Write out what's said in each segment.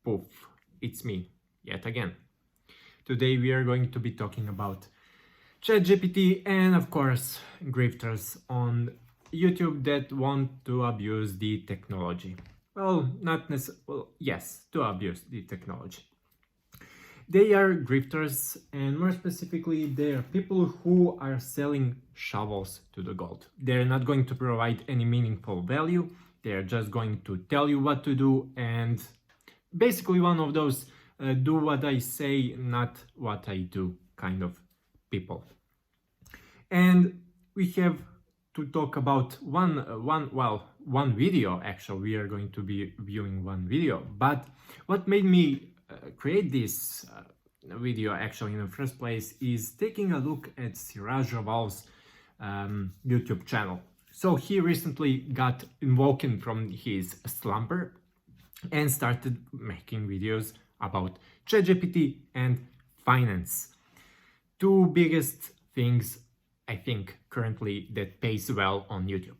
Poof, it's me, yet again. Today we are going to be talking about ChatGPT and of course grifters on YouTube that want to abuse the technology. Well, not necessarily, well, yes, to abuse the technology. They are grifters, and more specifically, they are people who are selling shovels to the gold. They're not going to provide any meaningful value. They're just going to tell you what to do, and basically one of those do what I say, not what I do kind of people. And we have to talk about one video. Actually, we are going to be viewing one video, but what made me create this video actually in the first place is taking a look at Siraj Raval's YouTube channel. So he recently got awoken from his slumber and started making videos about ChatGPT and finance. Two biggest things I think currently that pays well on YouTube.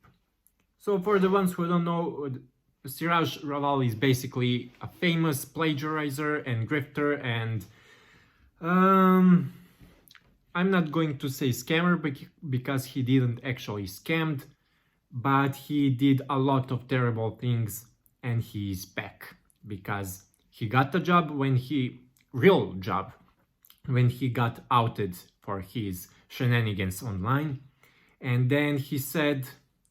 So for the ones who don't know, Siraj Raval is basically a famous plagiarizer and grifter, and I'm not going to say scammer because he didn't actually scammed, but he did a lot of terrible things, and he's back because he got the job when he got outed for his shenanigans online, and then he said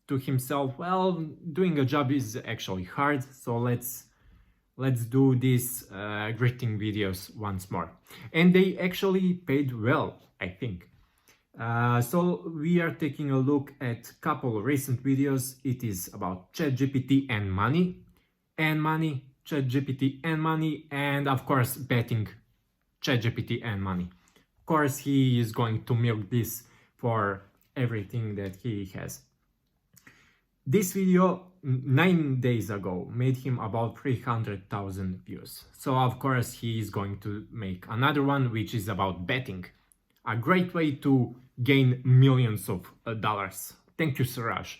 to himself, well, doing a job is actually hard, so let's do these gritting videos once more. And they actually paid well, I think. So we are taking a look at a couple of recent videos. It is about ChatGPT and money, ChatGPT and money, and of course betting ChatGPT and money. Of course, he is going to milk this for everything that he has. This video 9 days ago made him about 300,000 views. So of course he is going to make another one which is about betting. A great way to gain millions of dollars. Thank you, Siraj.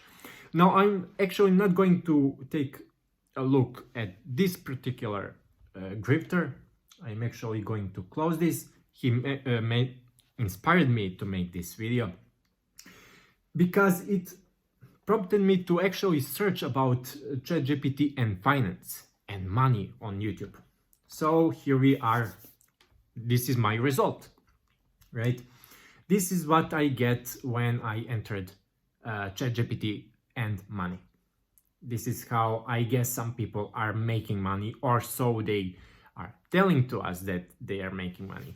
Now I'm actually not going to take a look at this particular grifter. I'm actually going to close this. He inspired me to make this video because it prompted me to actually search about ChatGPT and finance and money on YouTube. So here we are. This is my result, right? This is what I get when I entered ChatGPT and money. This is how I guess some people are making money, or so they are telling to us that they are making money.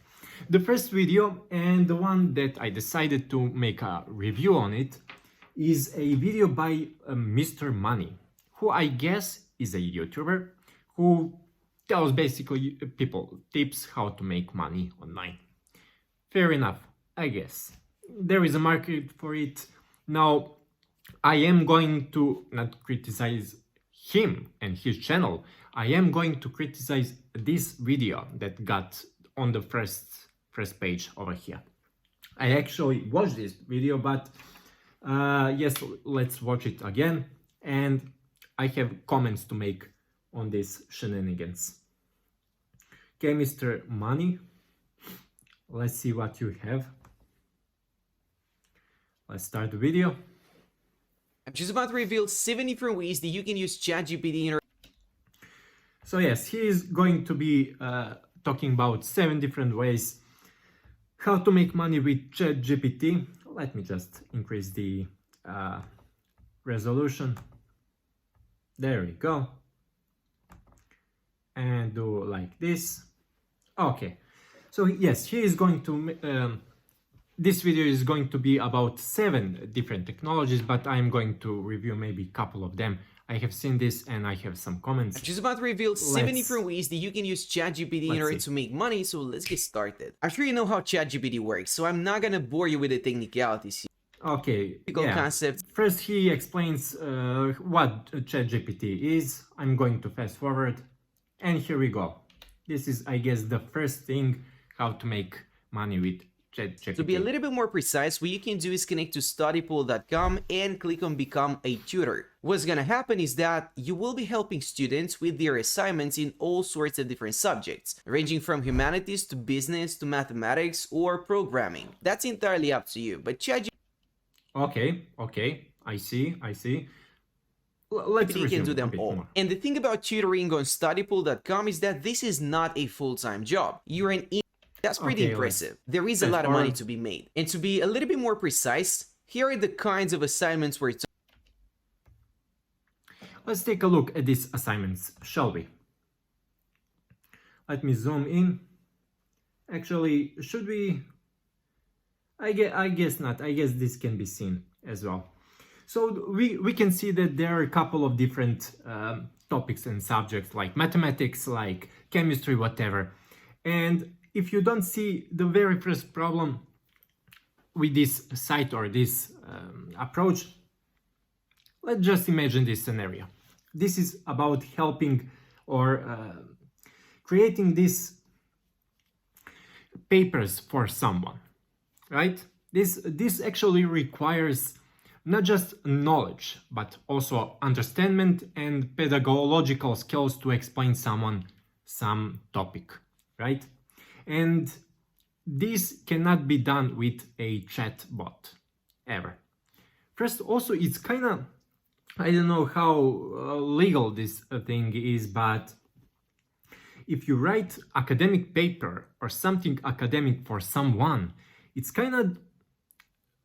The first video, and the one that I decided to make a review on it, is a video by Mr. Money, who I guess is a YouTuber who tells basically people tips how to make money online. Fair enough, I guess. There is a market for it. Now, I am going to not criticize him and his channel. I am going to criticize this video that got on the first page over here. I actually watched this video, but yes, let's watch it again, and I have comments to make on this shenanigans. Okay, Mr. Money, let's see what you have. Let's start the video. I'm just about to reveal 7 different ways that you can use ChatGPT in. So yes, he is going to be talking about 7 different ways how to make money with ChatGPT. Let me just increase the resolution. There we go. And do like this. Okay. So yes, he is going to... this video is going to be about 7 different technologies, but I'm going to review maybe a couple of them. I have seen this and I have some comments. I'm just about to reveal 7 different ways that you can use ChatGPT in order to make money, so let's get started. I'm sure you know how ChatGPT works, so I'm not gonna bore you with the technicalities here. Okay, yeah. Concept. First he explains what ChatGPT is. I'm going to fast forward, and here we go. This is, I guess, the first thing, how to make money with ChatGPT. To be a little bit more precise, what you can do is connect to studypool.com and click on Become a Tutor. What's gonna happen is that you will be helping students with their assignments in all sorts of different subjects, ranging from humanities to business to mathematics or programming. That's entirely up to you, but ChatGPT Okay, I see. Let's can resume do a them bit all. more. And the thing about tutoring on studypool.com is that this is not a full-time job. You're an that's pretty Okay, impressive. There is a fast lot of money forward. to be made. And to be a little bit more precise, here are the kinds of assignments we're Let's take a look at these assignments, shall we? Let me zoom in. Actually, should we? I guess not. I guess this can be seen as well. So we can see that there are a couple of different topics and subjects like mathematics, like chemistry, whatever. And if you don't see the very first problem with this site or this approach, let's just imagine this scenario. This is about helping or creating these papers for someone, right? This actually requires not just knowledge, but also understanding and pedagogical skills to explain someone some topic, right? And this cannot be done with a chat bot ever. First, also, it's kind of, I don't know how legal this thing is, but if you write academic paper or something academic for someone, it's kind of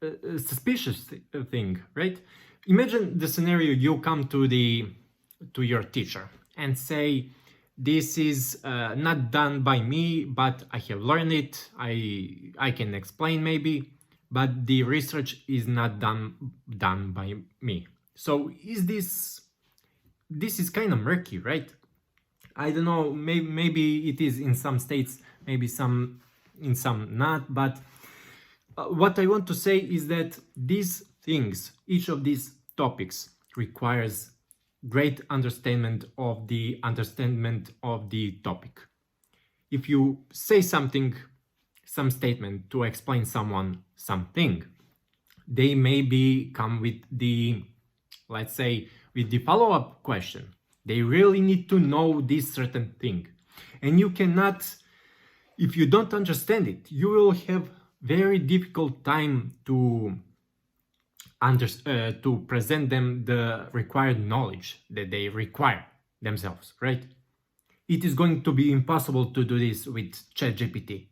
a suspicious thing, right? Imagine the scenario: you come to your teacher and say, "This is not done by me, but I have learned it. I can explain maybe, but the research is not done by me." So is this is kind of murky, right? I don't know, maybe it is in some states, maybe in some not, but what I want to say is that these things, each of these topics requires great understanding of the topic. If you say something, some statement to explain someone something, they maybe come with the, let's say, with the follow-up question. They really need to know this certain thing. And you cannot, if you don't understand it, you will have very difficult time to present them the required knowledge that they require themselves, right? It is going to be impossible to do this with ChatGPT,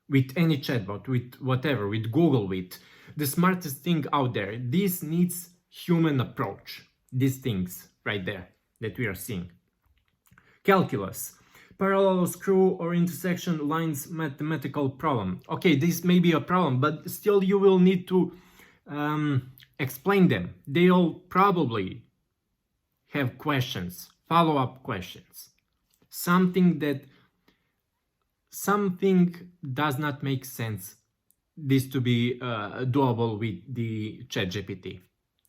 with any chatbot, with whatever, with Google, with the smartest thing out there. This needs human approach, these things right there that we are seeing. Calculus, parallel screw or intersection lines mathematical problem. Okay, this may be a problem, but still you will need to explain them. They'll probably have questions, follow-up questions. Something does not make sense this to be doable with the ChatGPT.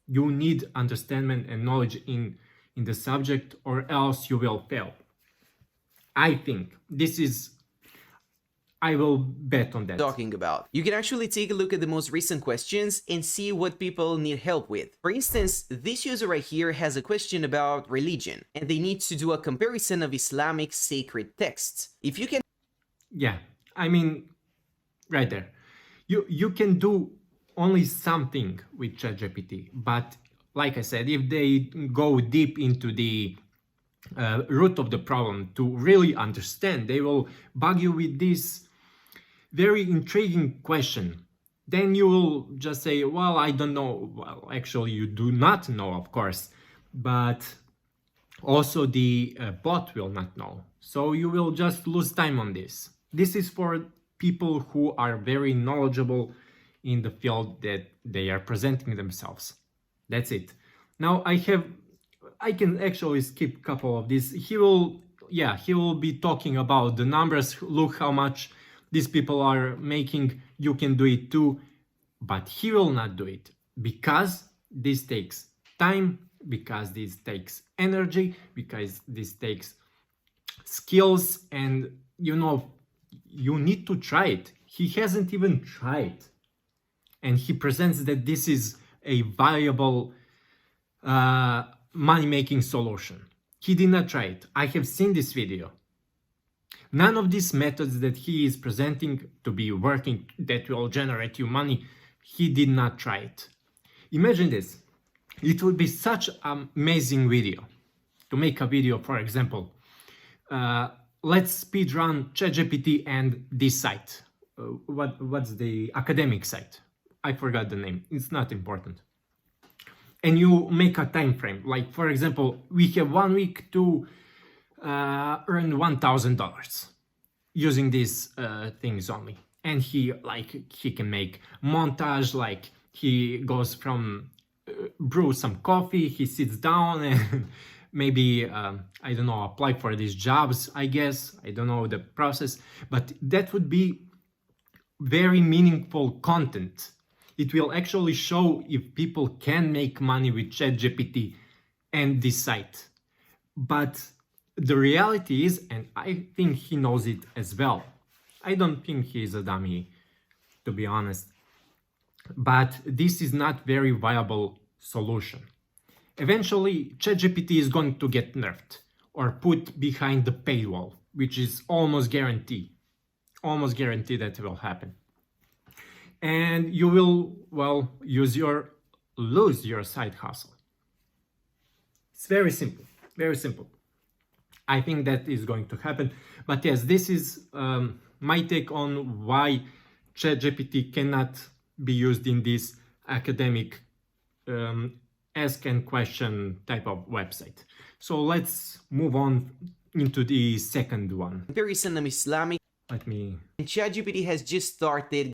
You need understanding and knowledge in the subject, or else you will fail. I think this is, I will bet on that. Talking about. You can actually take a look at the most recent questions and see what people need help with. For instance, this user right here has a question about religion, and they need to do a comparison of Islamic sacred texts. If you can... Yeah, I mean, right there. You can do only something with ChatGPT, but like I said, if they go deep into the root of the problem to really understand, they will bug you with this very intriguing question. Then you will just say, well, I don't know. Well, actually, you do not know, of course, but also the bot will not know. So you will just lose time on this. This is for people who are very knowledgeable in the field that they are presenting themselves. That's it. Now I can actually skip a couple of these. He will be talking about the numbers. Look how much these people are making. You can do it too, but he will not do it because this takes time, because this takes energy, because this takes skills, and you need to try it. He hasn't even tried, and he presents that this is a viable money-making solution. He did not try it. I have seen this video. None of these methods that he is presenting to be working, that will generate you money, he did not try it. Imagine this. It would be such an amazing video. To make a video, for example, let's speedrun ChatGPT and this site. What's the academic site? I forgot the name. It's not important. And you make a time frame. Like, for example, we have 1 week to earn $1,000 using these things only. And he can make montage, like he goes from brew some coffee, he sits down and maybe I don't know, apply for these jobs, I guess. I don't know the process, but that would be very meaningful content. It will actually show if people can make money with ChatGPT and this site. But the reality is, and I think he knows it as well, I don't think he is a dummy, to be honest, but this is not very viable solution. Eventually, ChatGPT is going to get nerfed or put behind the paywall, which is almost guaranteed that it will happen. And you will, well, lose your side hustle. It's very simple, very simple. I think that is going to happen. But yes, this is my take on why ChatGPT cannot be used in this academic ask and question type of website. So let's move on into the second one. Comparison of Islamic. Let me... And ChatGPT has just started.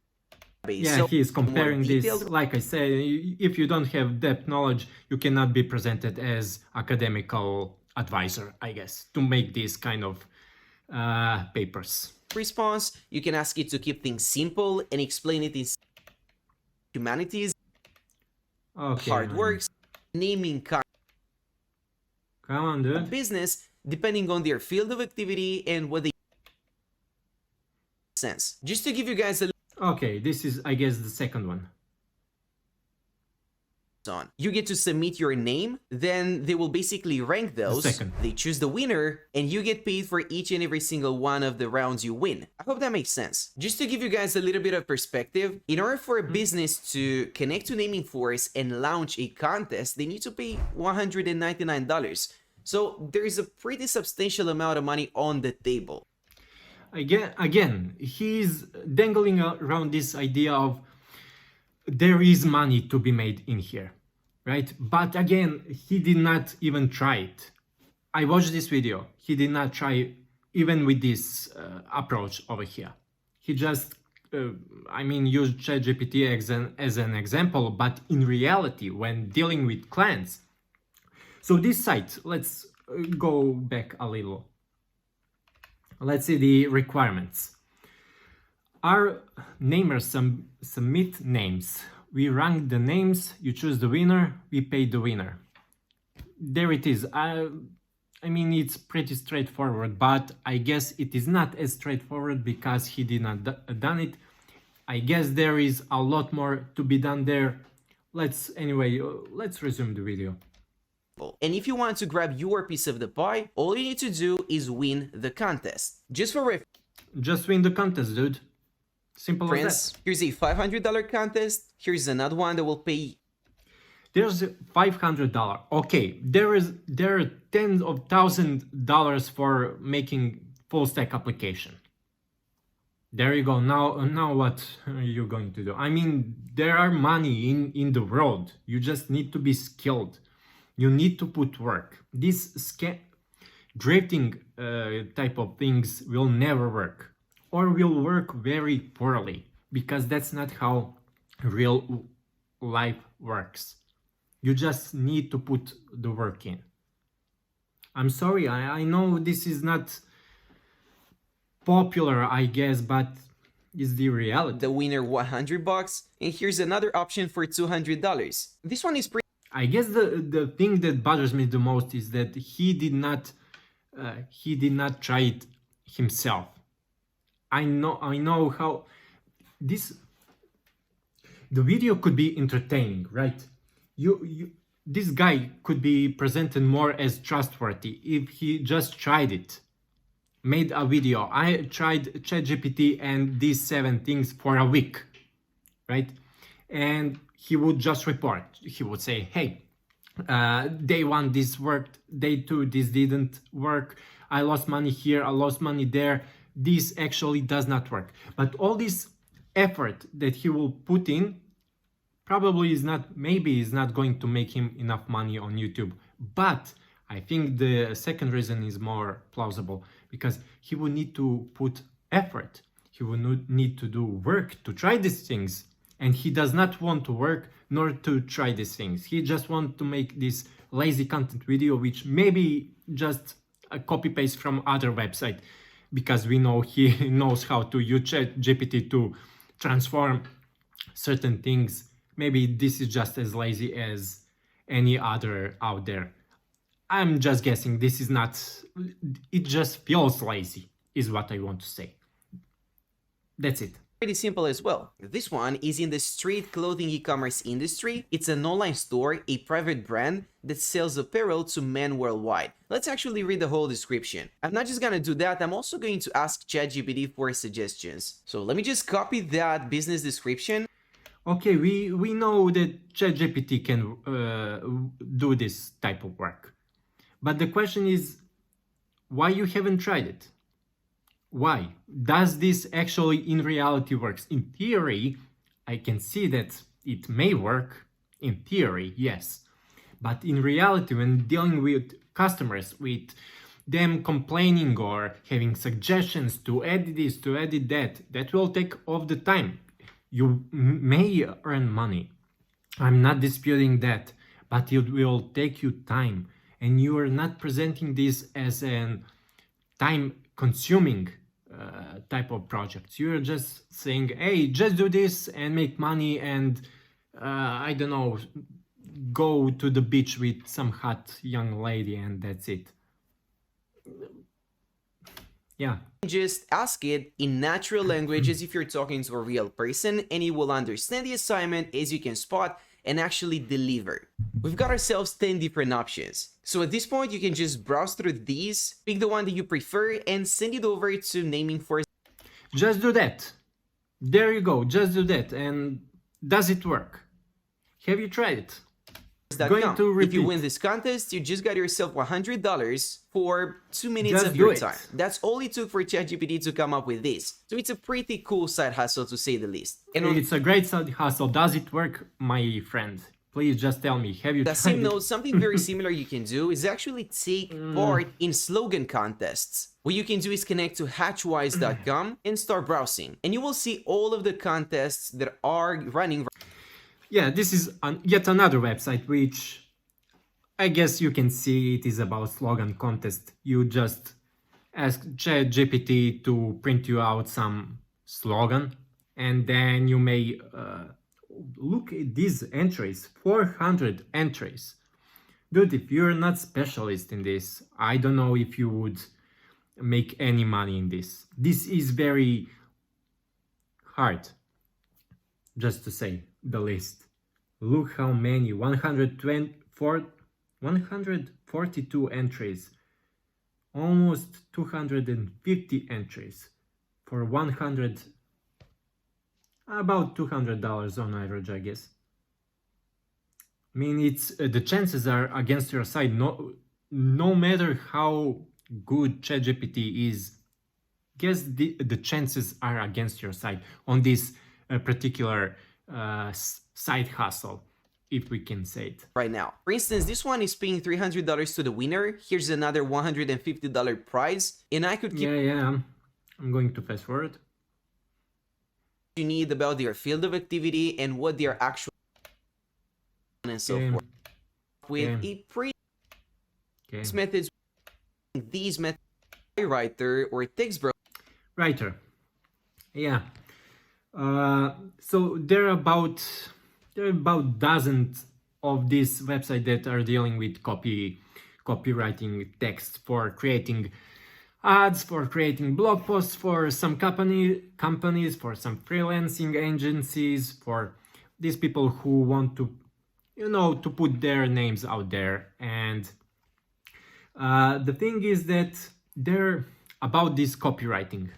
Yeah, so he is comparing this. detailed... Like I said, if you don't have depth knowledge, you cannot be presented as academical advisor, I guess, to make these kind of papers. Response, you can ask it to keep things simple and explain it in humanities, Okay, hard works, naming come on, dude. business, depending on their field of activity and what they sense. Just to give you guys a Okay, this is, I guess, the second one. on. You get to submit your name, then they will basically rank those. Second. They choose the winner, and you get paid for each and every single one of the rounds you win. I hope that makes sense. Just to give you guys a little bit of perspective, in order for a business to connect to Naming Forest and launch a contest, they need to pay $199. So there is a pretty substantial amount of money on the table. Again, he's dangling around this idea of there is money to be made in here, right? But again, he did not even try it. I watched this video. He did not try even with this approach over here. He just, used ChatGPT as an example, but in reality, when dealing with clients. So this site, let's go back a little. Let's see the requirements. Our namers submit names. We rank the names, you choose the winner, we pay the winner. There it is. I mean, it's pretty straightforward, but I guess it is not as straightforward because he did not done it. I guess there is a lot more to be done there. Let's resume the video. And if you want to grab your piece of the pie, all you need to do is win the contest. Just for Just win the contest, dude. Simple as that. Here's a $500 contest. Here's another one that will pay. There's $500. Okay, there are tens of $1,000 for making full stack application. There you go. Now what are you going to do? I mean, there are money in the world. You just need to be skilled. You need to put work. This drifting type of things will never work, or will work very poorly, because that's not how real life works. You just need to put the work in. I'm sorry, I know this is not popular, I guess, but it's the reality. The winner $100, and here's another option for $200. This one is pretty. I guess the thing that bothers me the most is that he did not try it himself. I know how the video could be entertaining, right? this guy could be presented more as trustworthy if he just tried it, made a video. I tried ChatGPT and these 7 things for a week, right? And he would just report. He would say, hey, day 1 this worked, day 2 this didn't work, I lost money here, I lost money there, this actually does not work. But all this effort that he will put in probably is not, maybe is not going to make him enough money on YouTube. But I think the second reason is more plausible, because he will need to put effort, he will need to do work to try these things, and he does not want to work nor to try these things. He just wants to make this lazy content video, which maybe just a copy paste from other website, because we know he knows how to use ChatGPT to transform certain things. Maybe this is just as lazy as any other out there. I'm just guessing. This is not, it just feels lazy, is what I want to say. That's it. Pretty simple as well. This one is in the street clothing e-commerce industry. It's an online store, a private brand that sells apparel to men worldwide. Let's actually read the whole description. I'm not just gonna do that, I'm also going to ask ChatGPT for suggestions. So let me just copy that business description. Okay, we know that ChatGPT can do this type of work. But the question is, why you haven't tried it? Why? Does this actually in reality works? In theory, I can see that it may work. In theory, yes. But in reality, when dealing with customers, with them complaining or having suggestions to edit this, to edit that, that will take all the time. You may earn money. I'm not disputing that, but it will take you time. And you are not presenting this as an time-consuming type of project. You're just saying, hey, just do this and make money and, I don't know, go to the beach with some hot young lady and that's it. Yeah. Just ask it in natural language as if you're talking to a real person, and it will understand the assignment, as you can spot, and actually deliver. We've got ourselves 10 different options. So at this point, you can just browse through these, pick the one that you prefer, and send it over to naming for. Just do that. There you go. Just do that. And does it work? Have you tried it? Going to repeat. If you win this contest, you just got yourself $100 for 2 minutes Just of your time. That's all it took for ChatGPT to come up with this. So it's a pretty cool side hustle, to say the least. And it's a great side hustle. Does it work, my friend? Please just tell me. Have you tried it? Same note, something very similar you can do is actually take part in slogan contests. What you can do is connect to hatchwise.com and start browsing. And you will see all of the contests that are running. Yeah, this is yet another website which I guess you can see it is about slogan contest. You just ask ChatGPT to print you out some slogan, and then you may look at these entries, 400 entries. Dude, if you're not specialist in this, I don't know if you would make any money in this. This is very hard, just to say the least. Look how many, 142 entries, almost 250 entries for about $200 on average, I guess. I mean, it's the chances are against your side. No matter how good ChatGPT is, guess the chances are against your side on this particular side hustle, if we can say it. Right now. For instance, this one is paying $300 to the winner. Here's another $150 prize, and I could keep... Yeah. I'm going to fast forward. You need about their field of activity and what they are actually and so forth. With a pretty methods, these methods, writer or text browser. Writer. Yeah. So there are about dozens of these websites that are dealing with copywriting text for creating ads, for creating blog posts for some companies, for some freelancing agencies, for these people who want to you know, to put their names out there. And the thing is that they're about this copywriting.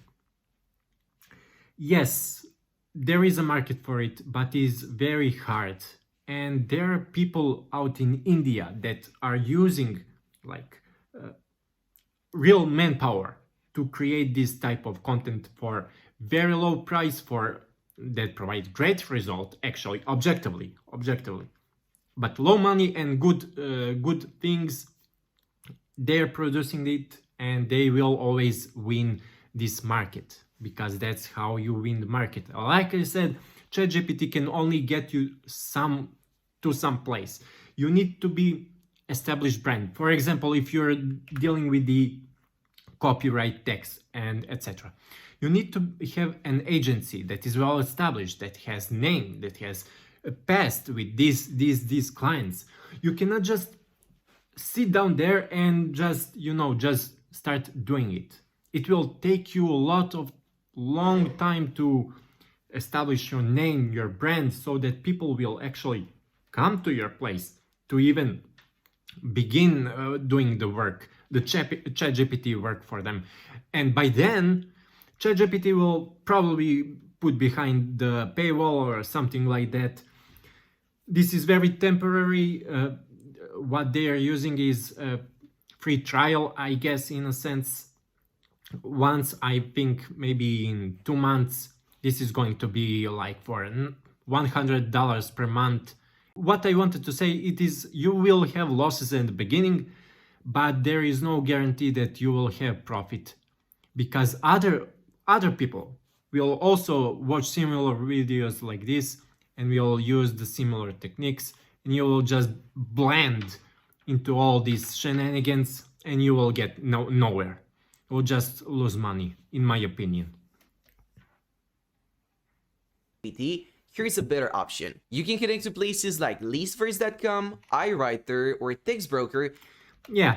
Yes, there is a market for it, but it's very hard. And there are people out in India that are using like real manpower to create this type of content for very low price, for that provide great result, actually objectively, but low money and good things. They're producing it, and they will always win this market, because that's how you win the market. Like I said, ChatGPT can only get you to some place. You need to be established brand. For example, if you're dealing with the copyright text and etc., you need to have an agency that is well established, that has name, that has a past with these clients. You cannot just sit down there and just start doing it. It will take you a lot of long time to establish your name, your brand, so that people will actually come to your place to even begin doing the work, the ChatGPT work for them. And by then, ChatGPT will probably put behind the paywall or something like that. This is very temporary. What they are using is a free trial, I guess, in a sense. Once, I think maybe in 2 months, this is going to be like for $100 per month. What I wanted to say, it is you will have losses in the beginning, but there is no guarantee that you will have profit, because other people will also watch similar videos like this, and will use the similar techniques, and you will just blend into all these shenanigans, and you will get nowhere. You will just lose money, in my opinion. Here's a better option. You can connect to places like listverse.com, iWriter, or TextBroker. Yeah,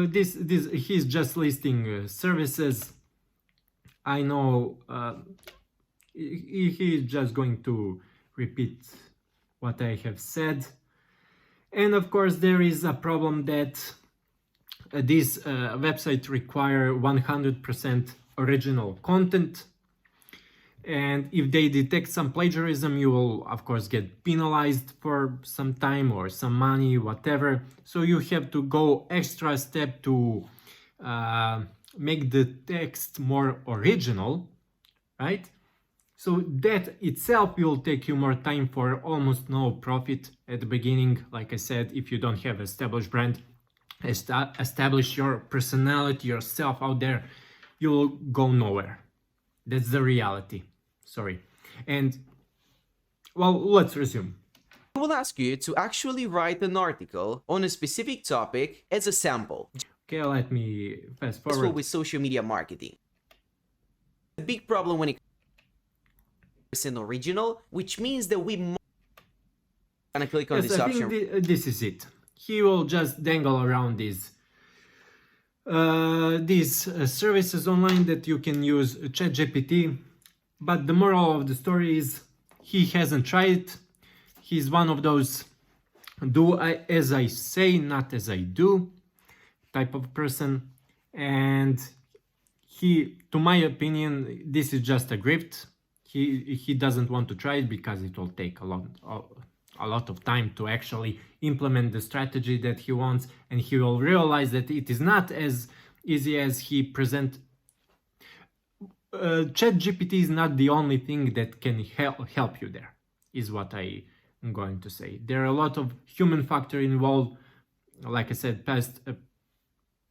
this he's just listing services. I know he's just going to repeat what I have said. And of course, there is a problem that these websites require 100% original content. And if they detect some plagiarism, you will of course get penalized for some time or some money, whatever. So you have to go extra step to make the text more original, right? So that itself will take you more time for almost no profit at the beginning. Like I said, if you don't have established brand, establish your personality, yourself out there, you will go nowhere. That's the reality. Sorry. And well, let's resume. I will ask you to actually write an article on a specific topic as a sample. Okay, let me fast Useful forward. with social media marketing. A big problem when it comes to original, which means that we gonna click on Yes, this I option. think this is it. He will just dangle around these services online that you can use ChatGPT. But the moral of the story is he hasn't tried. He's one of those do as I say, not as I do type of person. And he, to my opinion, this is just a grift. He doesn't want to try it because it will take a lot of time to actually implement the strategy that he wants, and he will realize that it is not as easy as he presents. ChatGPT is not the only thing that can help you there, is what I am going to say. There are a lot of human factor involved, like I said,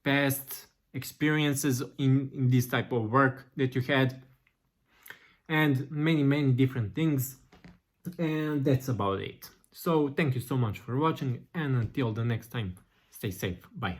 past experiences in this type of work that you had, and many different things, and that's about it. So thank you so much for watching, and until the next time, stay safe. Bye.